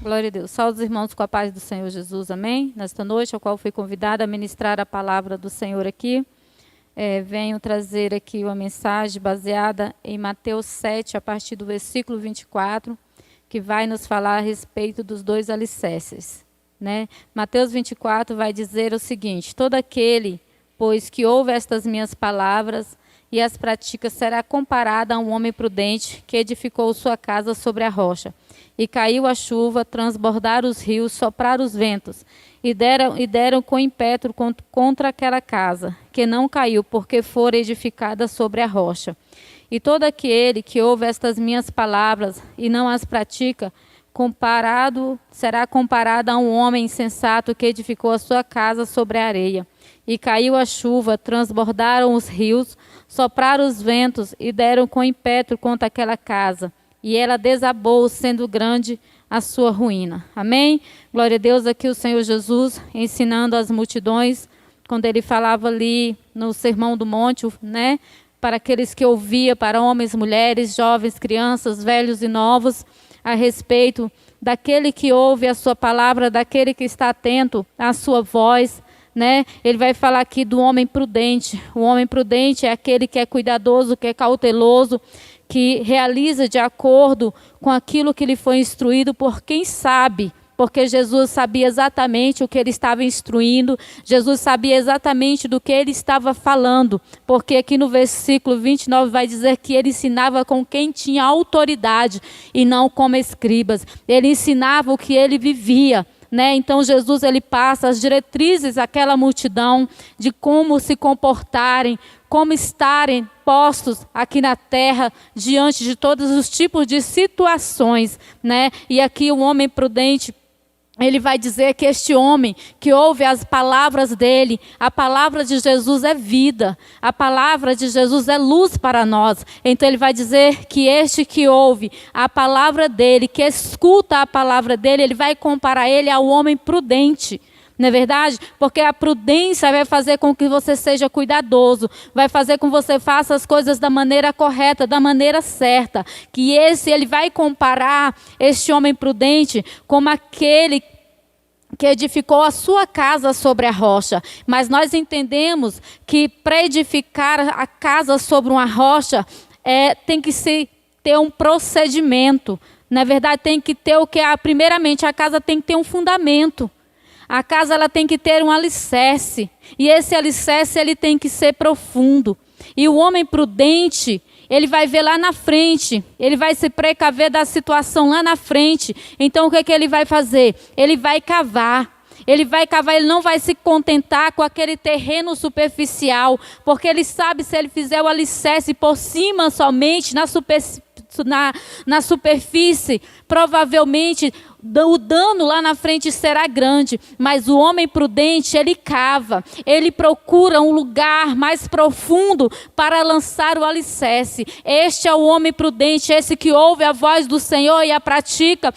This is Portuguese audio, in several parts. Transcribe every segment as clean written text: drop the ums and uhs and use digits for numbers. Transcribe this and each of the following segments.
Glória a Deus. Saúde os irmãos com a paz do Senhor Jesus, amém? Nesta noite, a qual fui convidada a ministrar a palavra do Senhor aqui, venho trazer aqui uma mensagem baseada em Mateus 7, a partir do versículo 24, que vai nos falar a respeito dos dois alicerces, né? Mateus 24 vai dizer o seguinte: todo aquele, pois, que ouve estas minhas palavras e as pratica, será comparado a um homem prudente que edificou sua casa sobre a rocha. E caiu a chuva, transbordaram os rios, sopraram os ventos, e deram com impétuo contra aquela casa, que não caiu, porque fora edificada sobre a rocha. E todo aquele que ouve estas minhas palavras e não as pratica, será comparado a um homem insensato que edificou a sua casa sobre a areia. E caiu a chuva, transbordaram os rios, sopraram os ventos, e deram com impétuo contra aquela casa. E ela desabou, sendo grande a sua ruína. Amém? Glória a Deus, aqui o Senhor Jesus ensinando as multidões, quando ele falava ali no Sermão do Monte, né? Para aqueles que ouviam, para homens, mulheres, jovens, crianças, velhos e novos, a respeito daquele que ouve a sua palavra, daquele que está atento à sua voz, né? Ele vai falar aqui do homem prudente. O homem prudente é aquele que é cuidadoso, que é cauteloso, que realiza de acordo com aquilo que lhe foi instruído por quem sabe, porque Jesus sabia exatamente o que ele estava instruindo, Jesus sabia exatamente do que ele estava falando, porque aqui no versículo 29 vai dizer que ele ensinava com quem tinha autoridade e não como escribas. Ele ensinava o que ele vivia, né? Então Jesus ele passa as diretrizes àquela multidão de como se comportarem, como estarem postos aqui na terra diante de todos os tipos de situações, né? E aqui o homem prudente, ele vai dizer que este homem que ouve as palavras dele, a palavra de Jesus é vida, a palavra de Jesus é luz para nós. Então ele vai dizer que este que ouve a palavra dele, que escuta a palavra dele, ele vai comparar ele ao homem prudente. Não é verdade? Porque a prudência vai fazer com que você seja cuidadoso, vai fazer com que você faça as coisas da maneira correta, da maneira certa. Que ele vai comparar este homem prudente como aquele que edificou a sua casa sobre a rocha. Mas nós entendemos que para edificar a casa sobre uma rocha, tem que ter um procedimento. Na verdade, tem que ter o que? Primeiramente, a casa tem que ter um fundamento. A casa ela tem que ter um alicerce, e esse alicerce ele tem que ser profundo. E o homem prudente, ele vai ver lá na frente, ele vai se precaver da situação lá na frente. Então o que ele vai fazer? Ele vai cavar. Ele não vai se contentar com aquele terreno superficial, porque ele sabe, se ele fizer o alicerce por cima somente, na superfície, provavelmente o dano lá na frente será grande. Mas o homem prudente, ele cava, ele procura um lugar mais profundo para lançar o alicerce. Este é o homem prudente, esse que ouve a voz do Senhor e a pratica.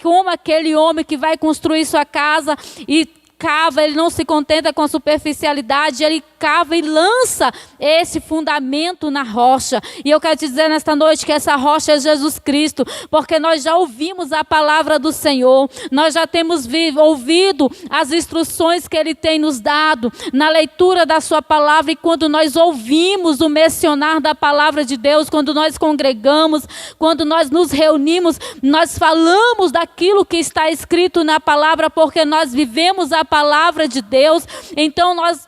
Como aquele homem que vai construir sua casa e cava, ele não se contenta com a superficialidade, ele cava e lança esse fundamento na rocha. E eu quero te dizer nesta noite que essa rocha é Jesus Cristo, porque nós já ouvimos a palavra do Senhor, nós já temos ouvido as instruções que Ele tem nos dado na leitura da sua palavra. E quando nós ouvimos o mencionar da palavra de Deus, quando nós congregamos, quando nós nos reunimos, nós falamos daquilo que está escrito na palavra, porque nós vivemos a palavra de Deus. Então nós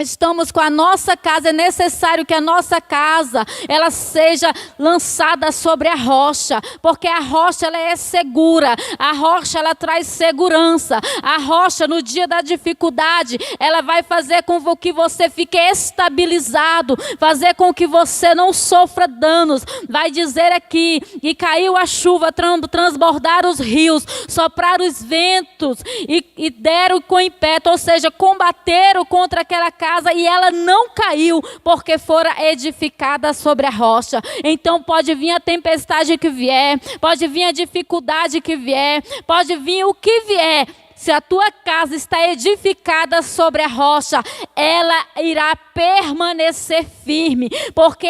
estamos com a nossa casa, é necessário que a nossa casa ela seja lançada sobre a rocha, porque a rocha ela é segura, a rocha ela traz segurança, a rocha no dia da dificuldade ela vai fazer com que você fique estabilizado, fazer com que você não sofra danos. Vai dizer aqui: e caiu a chuva, transbordaram os rios, sopraram os ventos e deram com impétuo, ou seja, combateram contra aquela casa, e ela não caiu, porque fora edificada sobre a rocha. Então pode vir a tempestade que vier, pode vir a dificuldade que vier, pode vir o que vier, se a tua casa está edificada sobre a rocha, ela irá permanecer firme, porque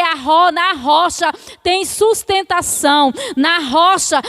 na rocha tem sustentação, na rocha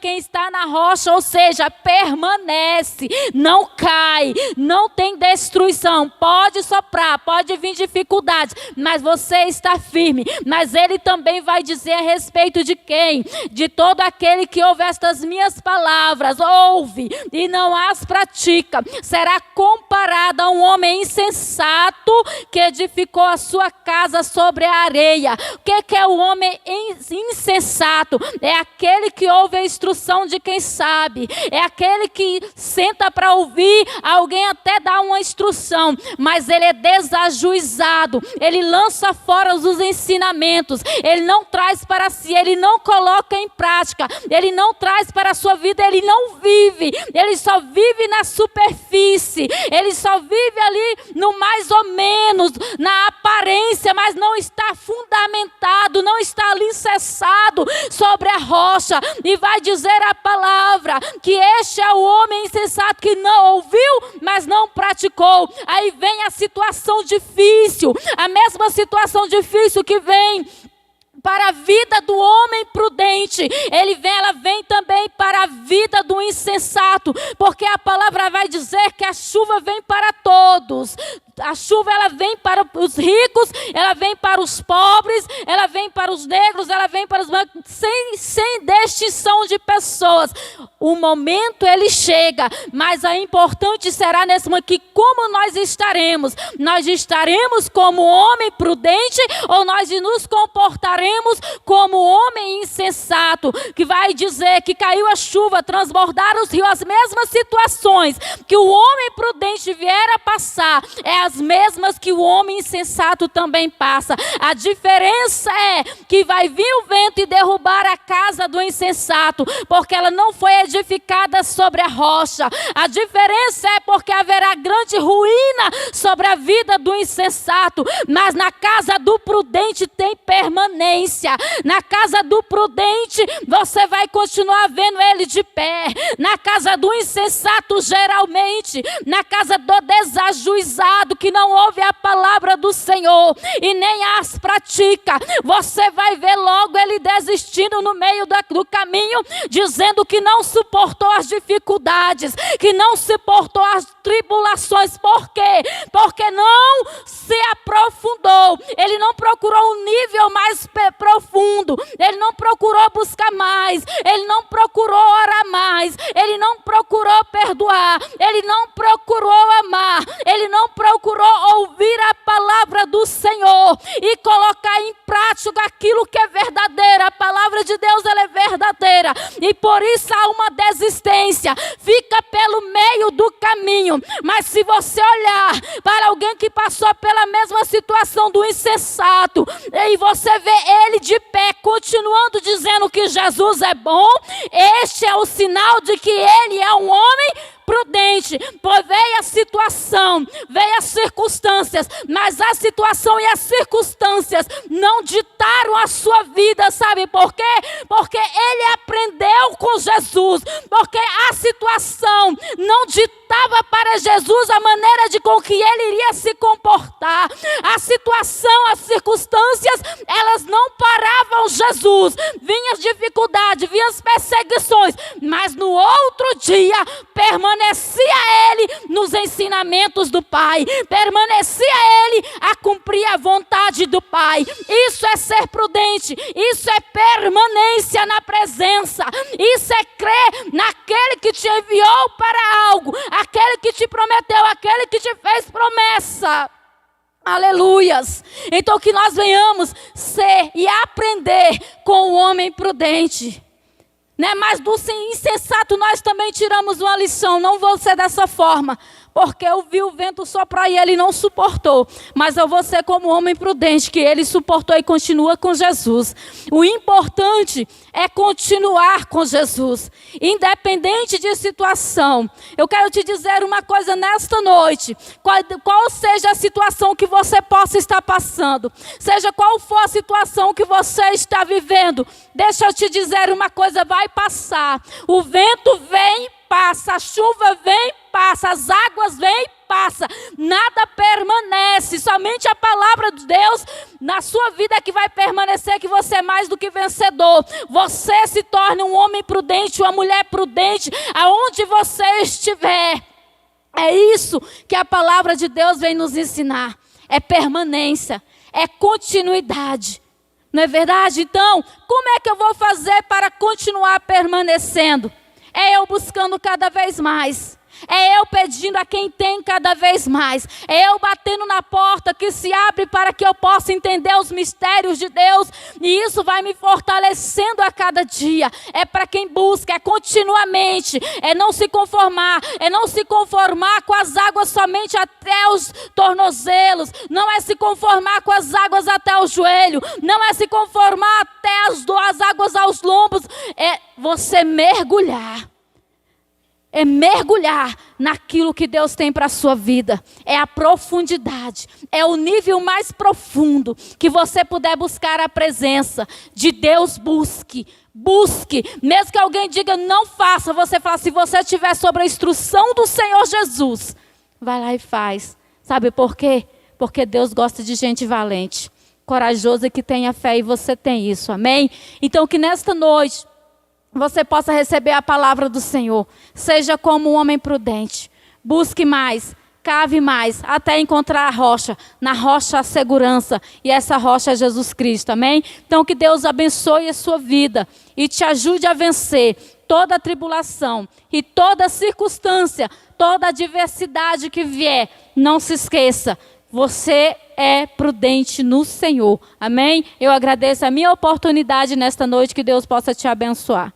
quem está na rocha, ou seja, permanece, não cai, não tem destruição, pode soprar, pode vir dificuldades, mas você está firme. Mas ele também vai dizer a respeito de quem? De todo aquele que ouve estas minhas palavras, ouve e não as pratica, será comparado a um homem insensato que edificou a sua casa sobre a areia. O que é o homem insensato? É aquele que ouve a instrução de quem sabe, é aquele que senta para ouvir, alguém até dá uma instrução, mas ele é desajuizado, ele lança fora os ensinamentos, ele não traz para si, ele não coloca em prática, ele não traz para a sua vida, ele não vive, ele só vive na superfície, ele só vive ali no mais ou menos, na aparência, mas não está fundamentado, não está alicerçado sobre a rocha. E vai dizer a palavra que este é o homem insensato que não ouviu, mas não praticou. Aí vem a situação difícil, a mesma situação difícil que vem para a vida do homem prudente, ela vem também para a vida do insensato, porque a palavra vai dizer que a chuva vem para todos. A chuva, ela vem para os ricos, ela vem para os pobres, ela vem para os negros, ela vem para os brancos, sem distinção de pessoas. O momento ele chega, mas a importante será nesse momento que como nós estaremos? Nós estaremos como homem prudente ou nós nos comportaremos como homem insensato? Que vai dizer que caiu a chuva, transbordaram os rios, as mesmas situações que o homem prudente vier a passar, as mesmas que o homem insensato também passa. A diferença é que vai vir o vento e derrubar a casa do insensato, porque ela não foi edificada sobre a rocha. A diferença é porque haverá grande ruína sobre a vida do insensato, mas na casa do prudente tem permanência. Na casa do prudente você vai continuar vendo ele de pé. Na casa do insensato, geralmente, na casa do desajuizado que não ouve a palavra do Senhor e nem as pratica, você vai ver logo ele desistindo no meio do caminho, dizendo que não suportou as dificuldades, que não suportou as tribulações. Por quê? Porque não se aprofundou, ele não procurou um nível mais profundo, ele não procurou buscar mais, ele não procurou orar mais, ele não procurou perdoar, ele não procurou amar, ele não procurou ouvir a palavra do Senhor e colocar em prática aquilo que é verdadeiro. A palavra de Deus, ela é verdadeira e por isso há uma desistência, fica pelo meio do caminho. Mas se você olhar para alguém que passou pela mesma situação do insensato e você vê ele de pé, continuando dizendo que Jesus é bom, este é o sinal de que ele é um homem prudente. Pois veio a situação, veio as circunstâncias, mas a situação e as circunstâncias não ditaram a sua vida. Sabe por quê? Porque ele aprendeu com Jesus, porque a situação não ditava para Jesus a maneira com que ele iria se comportar. A situação, as circunstâncias, elas não paravam Jesus. Vinham as dificuldades, vinham as perseguições, mas no outro dia permanecia ele nos ensinamentos do Pai, permanecia ele a cumprir a vontade do Pai. Isso é ser prudente, isso é permanência na presença, isso é crer naquele que te enviou para algo, aquele que te prometeu, aquele que te fez promessa. Aleluias. Então que nós venhamos ser e aprender com o homem prudente. Mas do insensato nós também tiramos uma lição. Não vou ser dessa forma, porque eu vi o vento soprar e ele não suportou. Mas eu vou ser como homem prudente, que ele suportou e continua com Jesus. O importante é continuar com Jesus, independente de situação. Eu quero te dizer uma coisa nesta noite. Qual seja a situação que você possa estar passando, seja qual for a situação que você está vivendo, deixa eu te dizer uma coisa, vai passar. O vento vem, passa, a chuva vem, passa, as águas vêm, passa, nada permanece, somente a palavra de Deus na sua vida é que vai permanecer, que você é mais do que vencedor. Você se torna um homem prudente, uma mulher prudente, aonde você estiver. É isso que a palavra de Deus vem nos ensinar, é permanência, é continuidade, não é verdade? Então, como é que eu vou fazer para continuar permanecendo? É eu buscando cada vez mais. É eu pedindo a quem tem cada vez mais. É eu batendo na porta que se abre para que eu possa entender os mistérios de Deus. E isso vai me fortalecendo a cada dia. É para quem busca, é continuamente. É não se conformar. É não se conformar com as águas somente até os tornozelos. Não é se conformar com as águas até o joelho. Não é se conformar até as águas aos lombos. É você mergulhar. É mergulhar naquilo que Deus tem para a sua vida. É a profundidade. É o nível mais profundo que você puder buscar a presença de Deus. Busque. Busque. Mesmo que alguém diga não faça, você fala, se você estiver sob a instrução do Senhor Jesus, vai lá e faz. Sabe por quê? Porque Deus gosta de gente valente, corajosa, que tenha fé, e você tem isso. Amém? Então que nesta noite você possa receber a palavra do Senhor. Seja como um homem prudente. Busque mais, cave mais, até encontrar a rocha. Na rocha a segurança. E essa rocha é Jesus Cristo, amém? Então que Deus abençoe a sua vida e te ajude a vencer toda a tribulação e toda circunstância, toda adversidade que vier. Não se esqueça, você é prudente no Senhor, amém? Eu agradeço a minha oportunidade nesta noite, que Deus possa te abençoar.